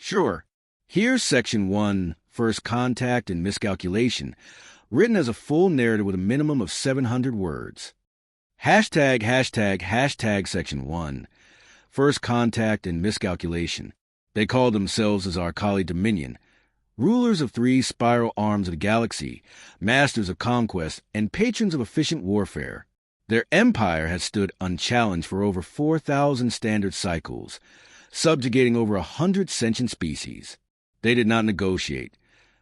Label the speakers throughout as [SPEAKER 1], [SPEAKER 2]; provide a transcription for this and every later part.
[SPEAKER 1] Sure. Here's Section 1, First Contact and Miscalculation, written as a full narrative with a minimum of 700 words. ##### Section 1, First Contact and Miscalculation. They called themselves the Zarkali Dominion, rulers of 3 spiral arms of the galaxy, masters of conquest, and patrons of efficient warfare. Their empire had stood unchallenged for over 4,000 standard cycles, subjugating over 100 sentient species. They did not negotiate.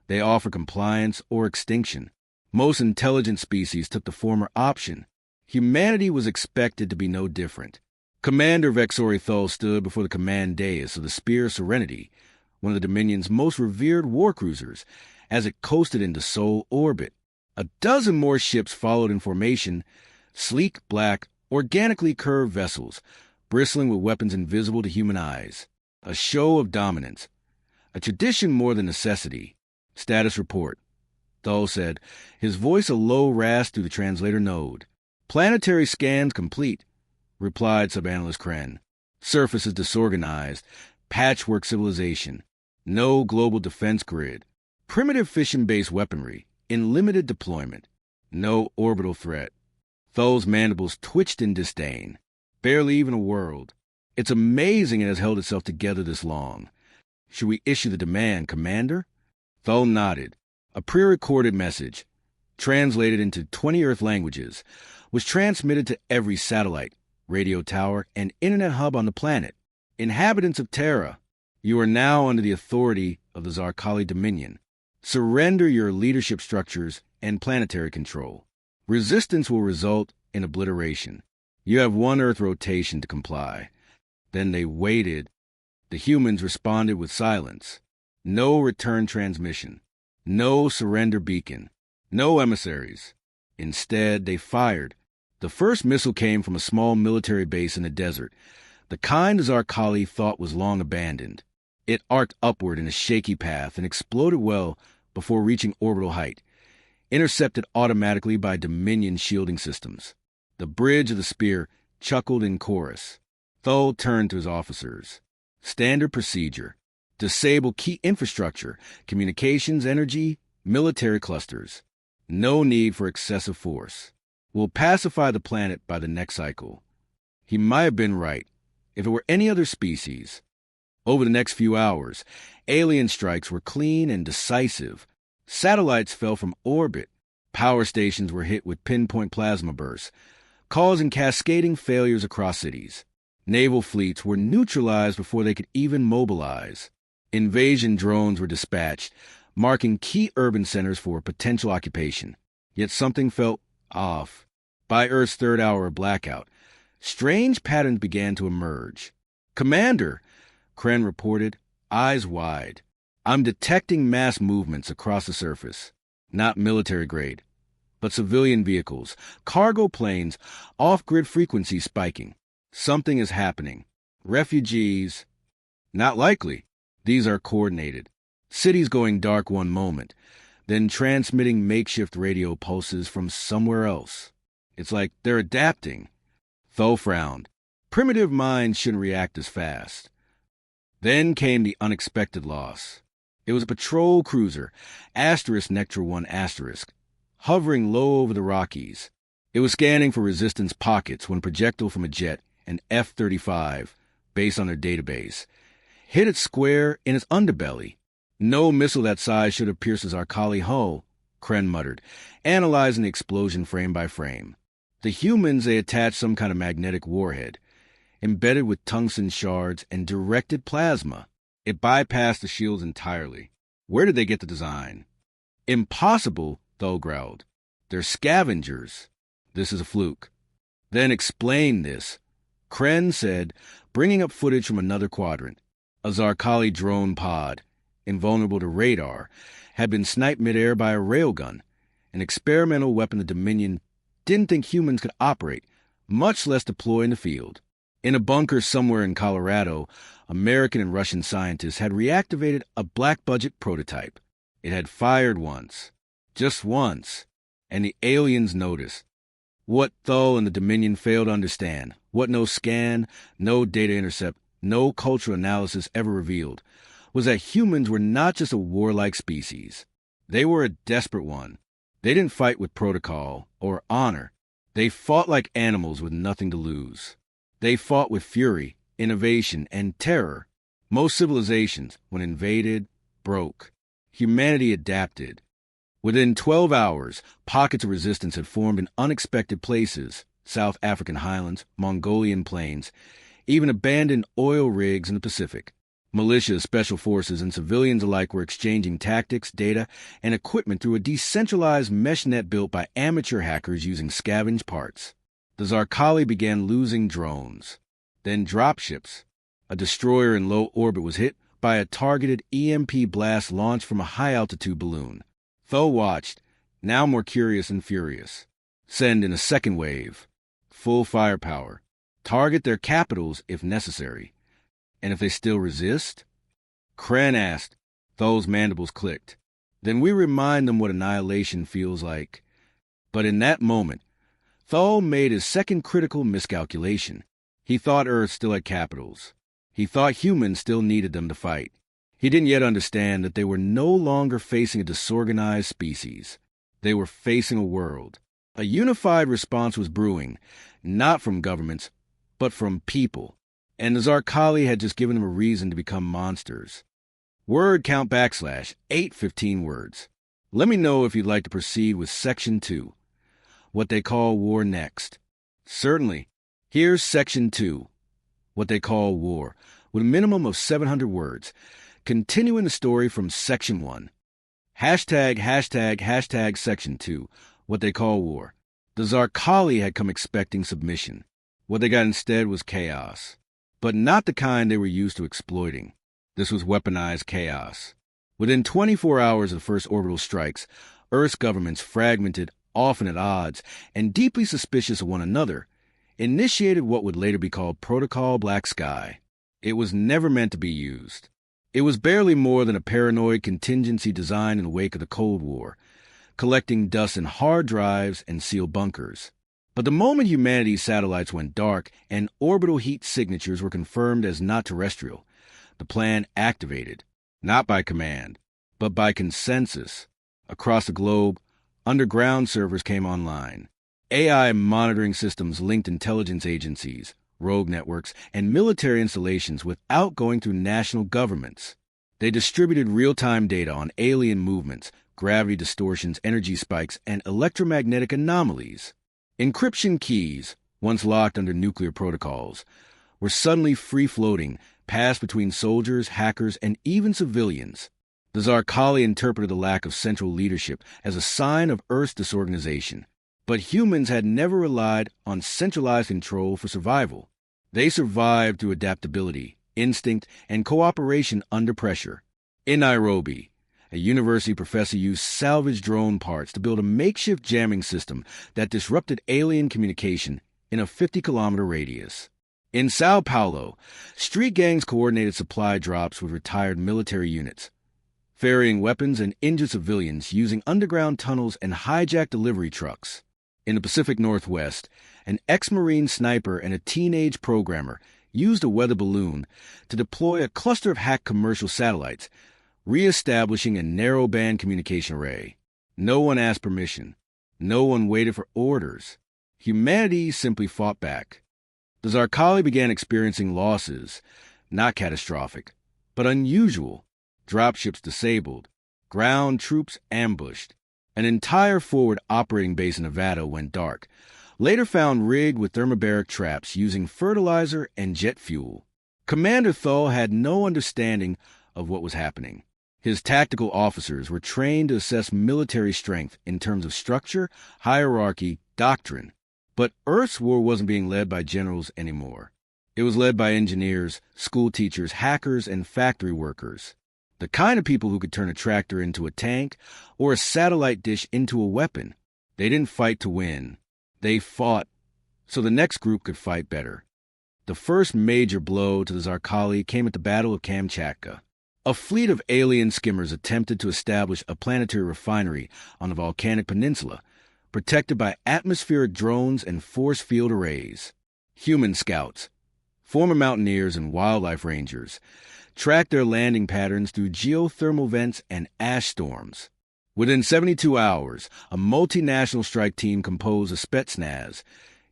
[SPEAKER 1] They offered compliance or extinction. Most intelligent species took the former option. Humanity was expected to be no different. Commander Vexori Thol stood before the command dais of the Spear of Serenity, one of the Dominion's most revered warcruisers, as it coasted into Sol orbit. A dozen more ships followed in formation, sleek, black, organically curved vessels, bristling with weapons invisible to human eyes. A show of dominance. A tradition more than necessity. Status report. Thol said, his voice a low rasp through the translator node. Planetary scans complete, replied Sub-Analyst Kren. Surface is disorganized. Patchwork civilization. No global defense grid. Primitive fission-based weaponry. In limited deployment. No orbital threat. Thol's mandibles twitched in disdain. Barely even a world. It's amazing it has held itself together this long. Should we issue the demand, Commander? Thol nodded. A pre-recorded message, translated into 20 Earth languages, was transmitted to every satellite, radio tower, and internet hub on the planet. Inhabitants of Terra, you are now under the authority of the Zarkali Dominion. Surrender your leadership structures and planetary control. Resistance will result in obliteration. You have 1 Earth rotation to comply. Then they waited. The humans responded with silence. No return transmission. No surrender beacon. No emissaries. Instead, they fired. The first missile came from a small military base in the desert, the kind Zarkali thought was long abandoned. It arced upward in a shaky path and exploded well before reaching orbital height, intercepted automatically by Dominion shielding systems. The bridge of the spear chuckled in chorus. Thol turned to his officers. Standard procedure. Disable key infrastructure, communications, energy, military clusters. No need for excessive force. We'll pacify the planet by the next cycle. He might have been right. If it were any other species. Over the next few hours, alien strikes were clean and decisive. Satellites fell from orbit. Power stations were hit with pinpoint plasma bursts, causing cascading failures across cities. Naval fleets were neutralized before they could even mobilize. Invasion drones were dispatched, marking key urban centers for potential occupation. Yet something felt off. By Earth's 3rd hour of blackout, strange patterns began to emerge. Commander, Kren reported, eyes wide. I'm detecting mass movements across the surface. Not military grade, but civilian vehicles, cargo planes, off-grid frequencies spiking. Something is happening. Refugees. Not likely. These are coordinated. Cities going dark one moment, then transmitting makeshift radio pulses from somewhere else. It's like they're adapting. Thol frowned. Primitive minds shouldn't react as fast. Then came the unexpected loss. It was a patrol cruiser, Nectar 1 *, hovering low over the Rockies. It was scanning for resistance pockets when a projectile from a jet, an F-35, based on their database, hit it square in its underbelly. No missile that size should have pierced its Zarkali hull, Kren muttered, analyzing the explosion frame by frame. The humans, they attached some kind of magnetic warhead, embedded with tungsten shards and directed plasma. It bypassed the shields entirely. Where did they get the design? Impossible, Thol growled. They're scavengers. This is a fluke. Then explain this, Kren said, bringing up footage from another quadrant. A Zarkali drone pod, invulnerable to radar, had been sniped midair by a railgun, an experimental weapon the Dominion didn't think humans could operate, much less deploy in the field. In a bunker somewhere in Colorado, American and Russian scientists had reactivated a black-budget prototype. It had fired once, just once, and the aliens noticed. What Thol and the Dominion failed to understand, what no scan, no data intercept, no cultural analysis ever revealed, was that humans were not just a warlike species. They were a desperate one. They didn't fight with protocol or honor. They fought like animals with nothing to lose. They fought with fury, innovation, and terror. Most civilizations, when invaded, broke. Humanity adapted. Within 12 hours, pockets of resistance had formed in unexpected places: South African highlands, Mongolian plains, even abandoned oil rigs in the Pacific. Militias, special forces, and civilians alike were exchanging tactics, data, and equipment through a decentralized mesh net built by amateur hackers using scavenged parts. The Zarqali began losing drones. Then dropships. A destroyer in low orbit was hit by a targeted EMP blast launched from a high-altitude balloon. Tho watched, now more curious and furious. Send in a second wave. Full firepower. Target their capitals if necessary. And if they still resist? Kren asked. Tho's mandibles clicked. Then we remind them what annihilation feels like. But in that moment, Tho made his second critical miscalculation. He thought Earth still had capitals. He thought humans still needed them to fight. He didn't yet understand that they were no longer facing a disorganized species. They were facing a world. A unified response was brewing, not from governments, but from people. And the Zarqali had just given them a reason to become monsters. Word count / 815 words. Let me know if you'd like to proceed with Section 2. What they call war next. Certainly. Here's Section 2. What they call war, with a minimum of 700 words. Continuing the story from Section 1. ### Section 2. What they call war. The Zarqali had come expecting submission. What they got instead was chaos. But not the kind they were used to exploiting. This was weaponized chaos. Within 24 hours of the first orbital strikes, Earth's governments, fragmented, often at odds, and deeply suspicious of one another, initiated what would later be called Protocol Black Sky. It was never meant to be used. It was barely more than a paranoid contingency designed in the wake of the Cold War, collecting dust in hard drives and sealed bunkers. But the moment humanity's satellites went dark and orbital heat signatures were confirmed as not terrestrial, the plan activated, not by command, but by consensus. Across the globe, underground servers came online. AI monitoring systems linked intelligence agencies, rogue networks, and military installations without going through national governments. They distributed real-time data on alien movements, gravity distortions, energy spikes, and electromagnetic anomalies. Encryption keys, once locked under nuclear protocols, were suddenly free-floating, passed between soldiers, hackers, and even civilians. The Zarqali interpreted the lack of central leadership as a sign of Earth's disorganization. But humans had never relied on centralized control for survival. They survived through adaptability, instinct, and cooperation under pressure. In Nairobi, a university professor used salvaged drone parts to build a makeshift jamming system that disrupted alien communication in a 50-kilometer radius. In Sao Paulo, street gangs coordinated supply drops with retired military units, ferrying weapons and injured civilians using underground tunnels and hijacked delivery trucks. In the Pacific Northwest, an ex-Marine sniper and a teenage programmer used a weather balloon to deploy a cluster of hacked commercial satellites, re-establishing a narrowband communication array. No one asked permission. No one waited for orders. Humanity simply fought back. The Zarqali began experiencing losses, not catastrophic, but unusual. Dropships disabled. Ground troops ambushed. An entire forward operating base in Nevada went dark, later found rigged with thermobaric traps using fertilizer and jet fuel. Commander Tho had no understanding of what was happening. His tactical officers were trained to assess military strength in terms of structure, hierarchy, doctrine. But Earth's war wasn't being led by generals anymore. It was led by engineers, school teachers, hackers, and factory workers. The kind of people who could turn a tractor into a tank or a satellite dish into a weapon. They didn't fight to win. They fought so the next group could fight better. The first major blow to the Zarqali came at the Battle of Kamchatka. A fleet of alien skimmers attempted to establish a planetary refinery on a volcanic peninsula, protected by atmospheric drones and force field arrays. Human scouts, former mountaineers and wildlife rangers, tracked their landing patterns through geothermal vents and ash storms. Within 72 hours, a multinational strike team composed of Spetsnaz,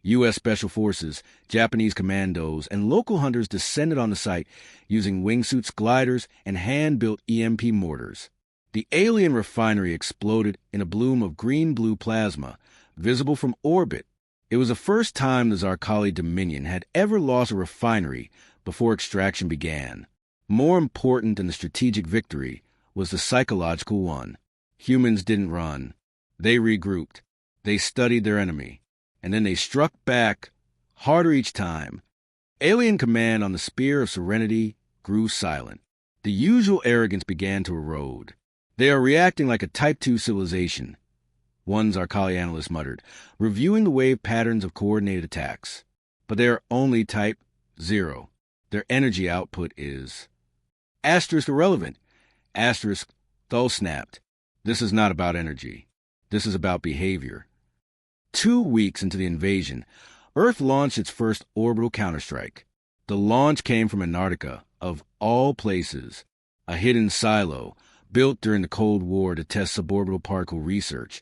[SPEAKER 1] U.S. Special Forces, Japanese commandos, and local hunters descended on the site using wingsuits, gliders, and hand-built EMP mortars. The alien refinery exploded in a bloom of green-blue plasma, visible from orbit. It was the first time the Zarkali Dominion had ever lost a refinery before extraction began. More important than the strategic victory was the psychological one. Humans didn't run. They regrouped. They studied their enemy. And then they struck back, harder each time. Alien command on the Spear of Serenity grew silent. The usual arrogance began to erode. They are reacting like a Type 2 civilization, one Zarkali analyst muttered, reviewing the wave patterns of coordinated attacks. But they are only Type 0. Their energy output is... Asterisk irrelevant. Asterisk Thull snapped. This is not about energy. This is about behavior. 2 weeks into the invasion, Earth launched its first orbital counterstrike. The launch came from Antarctica, of all places, a hidden silo built during the Cold War to test suborbital particle research,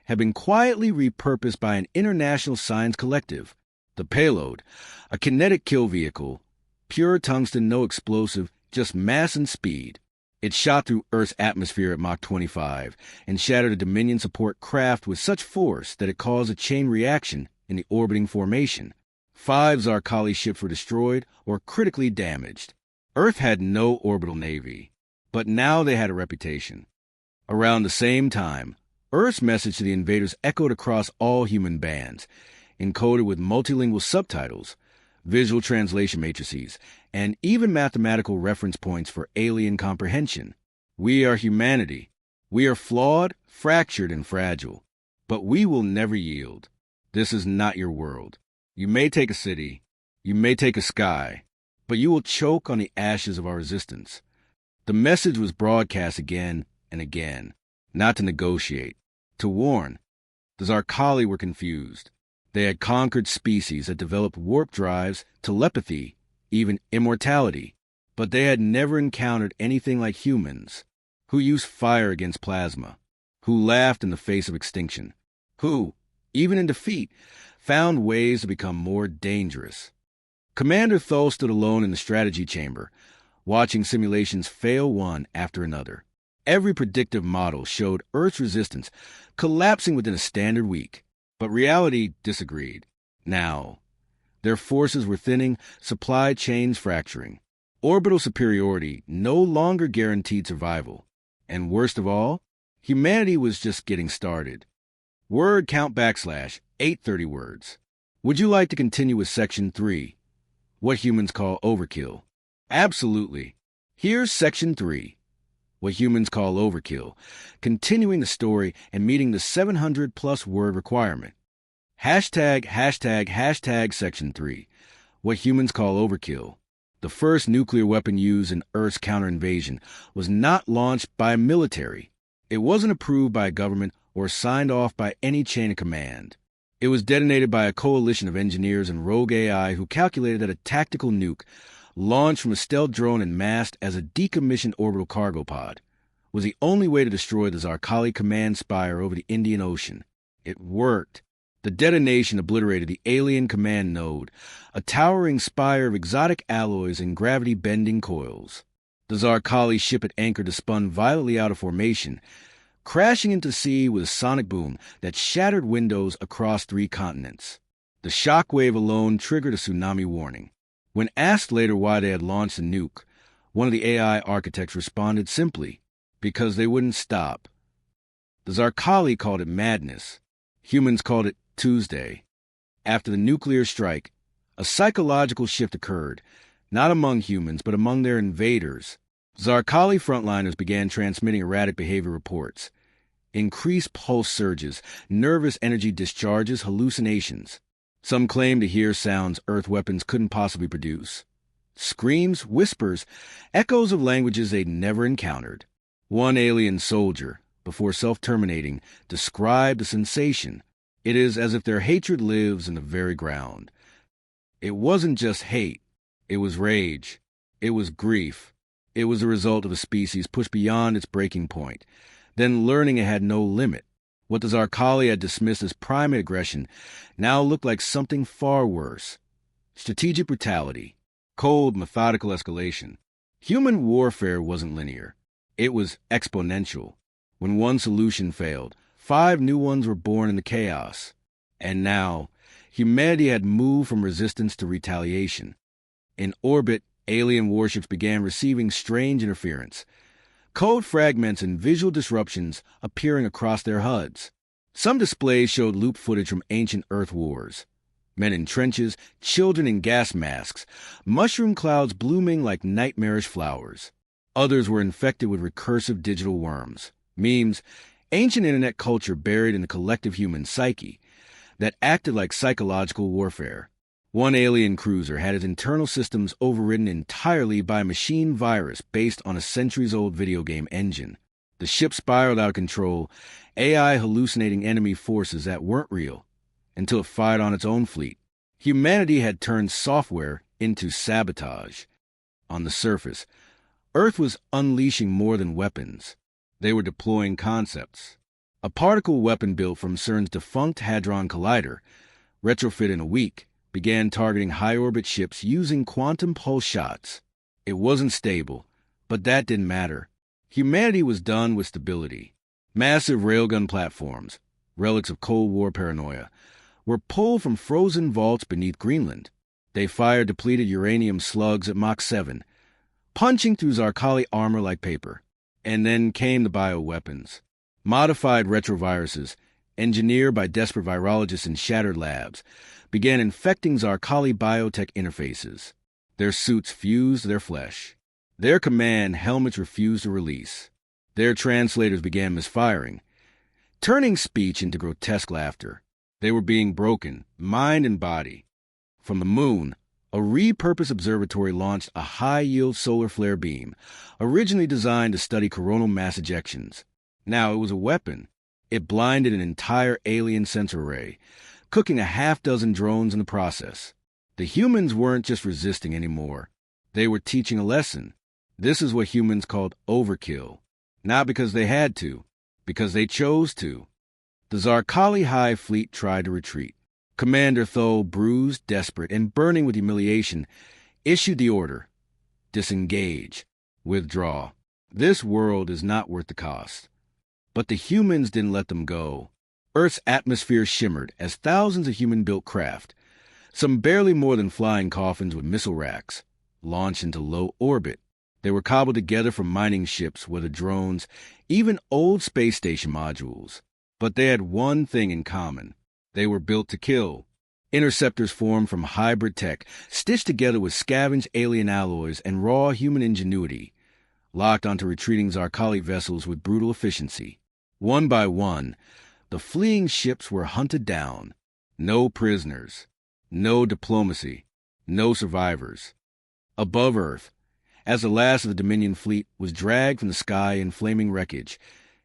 [SPEAKER 1] had been quietly repurposed by an international science collective. The payload, a kinetic kill vehicle, pure tungsten, no explosive, just mass and speed. It shot through Earth's atmosphere at Mach 25 and shattered a Dominion support craft with such force that it caused a chain reaction in the orbiting formation. 5 Zarkali ships were destroyed or critically damaged. Earth had no orbital navy, but now they had a reputation. Around the same time, Earth's message to the invaders echoed across all human bands, encoded with multilingual subtitles, visual translation matrices, and even mathematical reference points for alien comprehension. We are humanity. We are flawed, fractured, and fragile. But we will never yield. This is not your world. You may take a city, you may take a sky, but you will choke on the ashes of our resistance. The message was broadcast again and again, not to negotiate, to warn. The Zarkali were confused. They had conquered species that developed warp drives, telepathy, even immortality, but they had never encountered anything like humans, who used fire against plasma, who laughed in the face of extinction, who, even in defeat, found ways to become more dangerous. Commander Thull stood alone in the strategy chamber, watching simulations fail one after another. Every predictive model showed Earth's resistance collapsing within a standard week. But reality disagreed. Now, their forces were thinning, supply chains fracturing. Orbital superiority no longer guaranteed survival. And worst of all, humanity was just getting started. Word count / 830 words. Would you like to continue with Section 3? What humans call overkill? Absolutely. Here's Section 3. What humans call overkill, continuing the story and meeting the 700-plus word requirement. Hashtag Section 3. What humans call overkill. The first nuclear weapon used in Earth's counter-invasion was not launched by a military. It wasn't approved by a government or signed off by any chain of command. It was detonated by a coalition of engineers and rogue AI who calculated that a tactical nuke launched from a stealth drone and masked as a decommissioned orbital cargo pod, was the only way to destroy the Zarkali command spire over the Indian Ocean. It worked. The detonation obliterated the alien command node, a towering spire of exotic alloys and gravity-bending coils. The Zarkali ship it anchored to spun violently out of formation, crashing into the sea with a sonic boom that shattered windows across 3 continents. The shockwave alone triggered a tsunami warning. When asked later why they had launched a nuke, one of the AI architects responded simply, because they wouldn't stop. The Zarkali called it madness. Humans called it Tuesday. After the nuclear strike, a psychological shift occurred, not among humans, but among their invaders. Zarkali frontliners began transmitting erratic behavior reports. Increased pulse surges, nervous energy discharges, hallucinations. Some claimed to hear sounds Earth weapons couldn't possibly produce. Screams, whispers, echoes of languages they'd never encountered. One alien soldier, before self-terminating, described the sensation. It is as if their hatred lives in the very ground. It wasn't just hate. It was rage. It was grief. It was the result of a species pushed beyond its breaking point, then learning it had no limit. What the Zarkali had dismissed as primate aggression now looked like something far worse. Strategic brutality, cold, methodical escalation. Human warfare wasn't linear. It was exponential. When one solution failed, 5 new ones were born in the chaos. And now, humanity had moved from resistance to retaliation. In orbit, alien warships began receiving strange interference. Code fragments and visual disruptions appearing across their HUDs. Some displays showed loop footage from ancient Earth wars. Men in trenches, children in gas masks, mushroom clouds blooming like nightmarish flowers. Others were infected with recursive digital worms, memes, ancient internet culture buried in the collective human psyche that acted like psychological warfare. One alien cruiser had its internal systems overridden entirely by a machine virus based on a centuries-old video game engine. The ship spiraled out of control, AI hallucinating enemy forces that weren't real, until it fired on its own fleet. Humanity had turned software into sabotage. On the surface, Earth was unleashing more than weapons. They were deploying concepts. A particle weapon built from CERN's defunct Hadron Collider, retrofit in a week, began targeting high-orbit ships using quantum pulse shots. It wasn't stable, but that didn't matter. Humanity was done with stability. Massive railgun platforms, relics of Cold War paranoia, were pulled from frozen vaults beneath Greenland. They fired depleted uranium slugs at Mach 7, punching through Zarkali armor like paper. And then came the bioweapons. Modified retroviruses, engineered by desperate virologists in shattered labs, began infecting Zarkali biotech interfaces. Their suits fused their flesh. Their command helmets refused to release. Their translators began misfiring, turning speech into grotesque laughter. They were being broken, mind and body. From the moon, a repurposed observatory launched a high-yield solar flare beam, originally designed to study coronal mass ejections. Now it was a weapon. It blinded an entire alien sensor array, cooking a half-dozen drones in the process. The humans weren't just resisting anymore. They were teaching a lesson. This is what humans called overkill. Not because they had to, because they chose to. The Zarkali High Fleet tried to retreat. Commander Tho, bruised, desperate, and burning with humiliation, issued the order. Disengage. Withdraw. This world is not worth the cost. But the humans didn't let them go. Earth's atmosphere shimmered as thousands of human-built craft, some barely more than flying coffins with missile racks, launched into low orbit. They were cobbled together from mining ships, weather drones, even old space station modules. But they had one thing in common. They were built to kill. Interceptors formed from hybrid tech, stitched together with scavenged alien alloys and raw human ingenuity, locked onto retreating Zarkali vessels with brutal efficiency. One by one, the fleeing ships were hunted down. No prisoners. No diplomacy. No survivors. Above Earth, as the last of the Dominion fleet was dragged from the sky in flaming wreckage,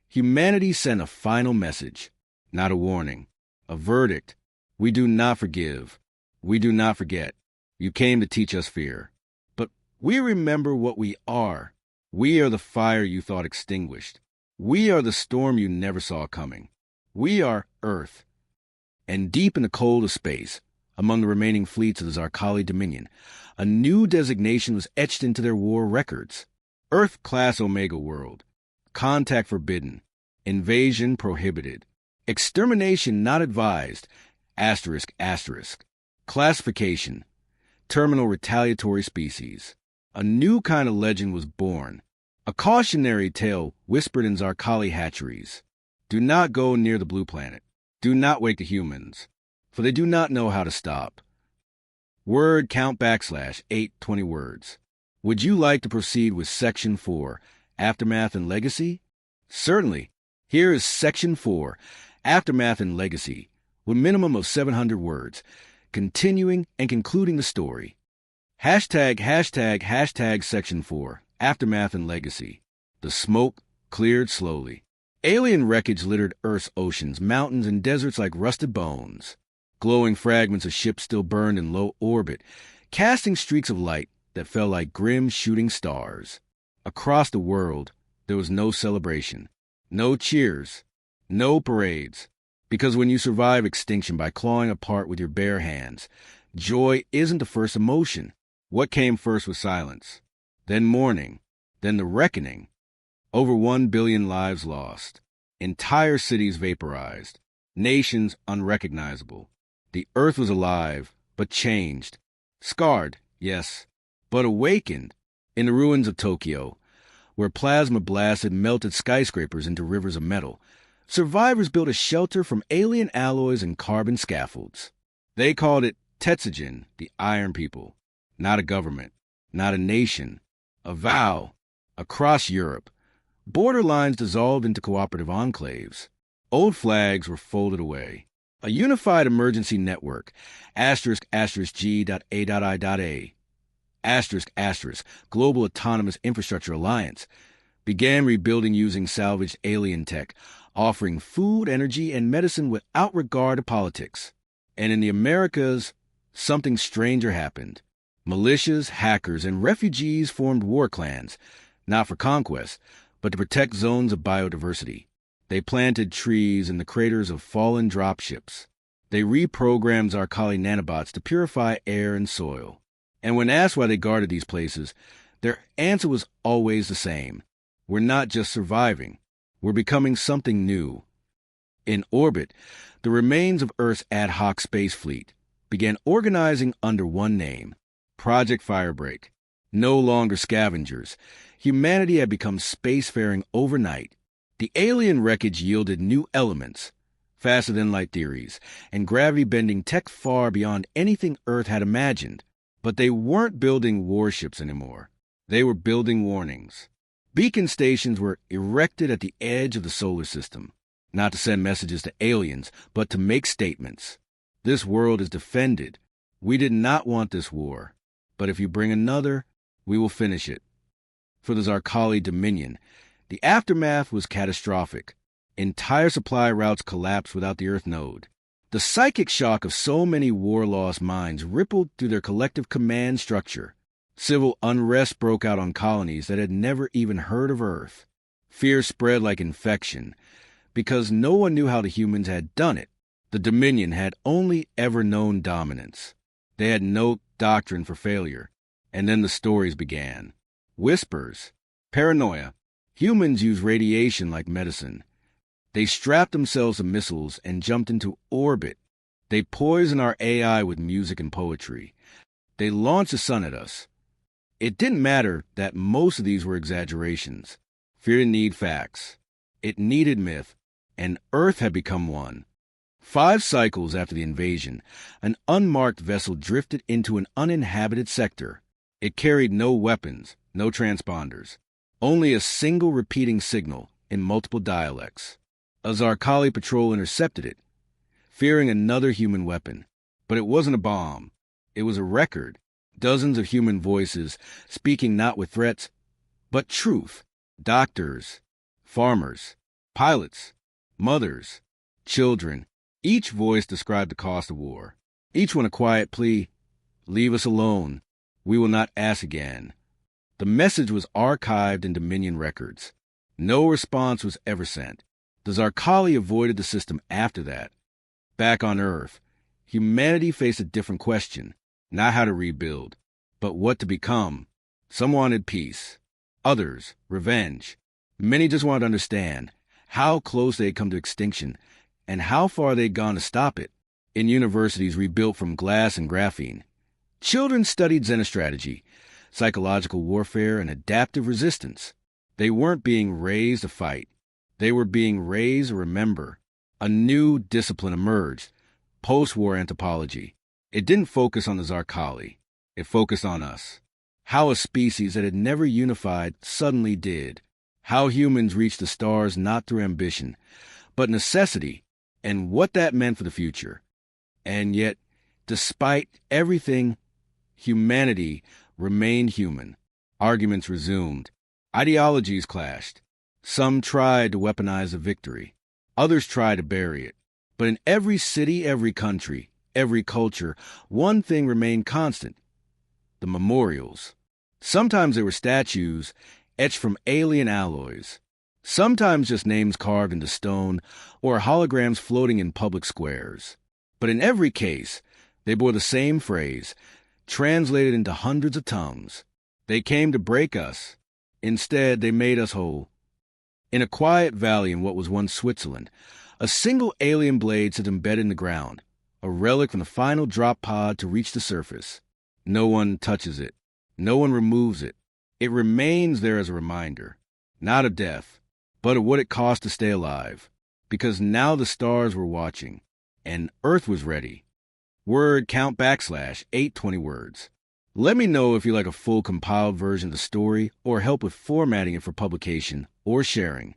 [SPEAKER 1] humanity sent a final message, not a warning, a verdict. We do not forgive. We do not forget. You came to teach us fear. But we remember what we are. We are the fire you thought extinguished. We are the storm you never saw coming. We are Earth. And deep in the cold of space, among the remaining fleets of the Zarkali Dominion, a new designation was etched into their war records. Earth-class Omega World. Contact forbidden. Invasion prohibited. Extermination not advised. ***. Classification. Terminal retaliatory species. A new kind of legend was born. A cautionary tale whispered in Zarkali hatcheries. Do not go near the blue planet. Do not wake the humans, for they do not know how to stop. Word count \8 20 words. Would you like to proceed with Section 4, Aftermath and Legacy? Certainly. Here is Section 4, Aftermath and Legacy, with minimum of 700 words, continuing and concluding the story. #### Section 4, Aftermath and Legacy. The smoke cleared slowly. Alien wreckage littered Earth's oceans, mountains, and deserts like rusted bones. Glowing fragments of ships still burned in low orbit, casting streaks of light that fell like grim shooting stars. Across the world, there was no celebration, no cheers, no parades. Because when you survive extinction by clawing apart with your bare hands, joy isn't the first emotion. What came first was silence, then mourning, then the reckoning. Over 1 billion lives lost, entire cities vaporized, nations unrecognizable. The earth was alive, but changed. Scarred, yes, but awakened. In the ruins of Tokyo, where plasma blasts had melted skyscrapers into rivers of metal, survivors built a shelter from alien alloys and carbon scaffolds. They called it Tetsujin, the Iron People. Not a government, not a nation, a vow. Across Europe, border lines dissolved into cooperative enclaves. Old flags were folded away. A unified emergency network, **G.A.I.A, Global Autonomous Infrastructure Alliance, began rebuilding using salvaged alien tech, offering food, energy, and medicine without regard to politics. And in the Americas, something stranger happened. Militias, hackers, and refugees formed war clans, not for conquest, but to protect zones of biodiversity. They planted trees in the craters of fallen dropships. They reprogrammed Zarkali nanobots to purify air and soil. And when asked why they guarded these places, their answer was always the same. We're not just surviving. We're becoming something new. In orbit, the remains of Earth's ad hoc space fleet began organizing under one name, Project Firebreak. No longer scavengers, humanity had become spacefaring overnight. The alien wreckage yielded new elements, faster-than-light theories, and gravity-bending tech far beyond anything Earth had imagined. But they weren't building warships anymore. They were building warnings. Beacon stations were erected at the edge of the solar system, not to send messages to aliens, but to make statements. This world is defended. We did not want this war. But if you bring another, we will finish it. For the Zarkali Dominion, the aftermath was catastrophic. Entire supply routes collapsed without the Earth node. The psychic shock of so many war-lost minds rippled through their collective command structure. Civil unrest broke out on colonies that had never even heard of Earth. Fear spread like infection, because no one knew how the humans had done it. The Dominion had only ever known dominance. They had no doctrine for failure. And then the stories began. Whispers, paranoia. Humans use radiation like medicine. They strapped themselves to missiles and jumped into orbit. They poisoned our AI with music and poetry. They launched the sun at us. It didn't matter that most of these were exaggerations. Fear didn't need facts. It needed myth, and Earth had become one. 5 cycles after the invasion, an unmarked vessel drifted into an uninhabited sector. It carried no weapons, no transponders, only a single repeating signal in multiple dialects. A Zarkali patrol intercepted it, fearing another human weapon. But it wasn't a bomb. It was a record. Dozens of human voices speaking not with threats, but truth. Doctors, farmers, pilots, mothers, children. Each voice described the cost of war. Each one a quiet plea, leave us alone. We will not ask again. The message was archived in Dominion records. No response was ever sent. The Zarkali avoided the system after that. Back on Earth, humanity faced a different question. Not how to rebuild, but what to become. Some wanted peace. Others, revenge. Many just wanted to understand how close they had come to extinction and how far they'd gone to stop it. In universities rebuilt from glass and graphene, children studied xenostrategy, psychological warfare, and adaptive resistance. They weren't being raised to fight. They were being raised to remember. A new discipline emerged, post-war anthropology. It didn't focus on the Zarkali. It focused on us. How a species that had never unified suddenly did. How humans reached the stars not through ambition, but necessity, and what that meant for the future. And yet, despite everything, humanity remained human. Arguments resumed. Ideologies clashed. Some tried to weaponize the victory. Others tried to bury it. But in every city, every country, every culture, one thing remained constant: the memorials. Sometimes they were statues, etched from alien alloys. Sometimes just names carved into stone or holograms floating in public squares. But in every case, they bore the same phrase, translated into hundreds of tongues. They came to break us. Instead, they made us whole. In a quiet valley in what was once Switzerland, a single alien blade sits embedded in the ground, a relic from the final drop pod to reach the surface. No one touches it. No one removes it. It remains there as a reminder, not of death, but of what it cost to stay alive. Because now the stars were watching, and Earth was ready. Word count / 820 words. Let me know if you like a full compiled version of the story or help with formatting it for publication or sharing.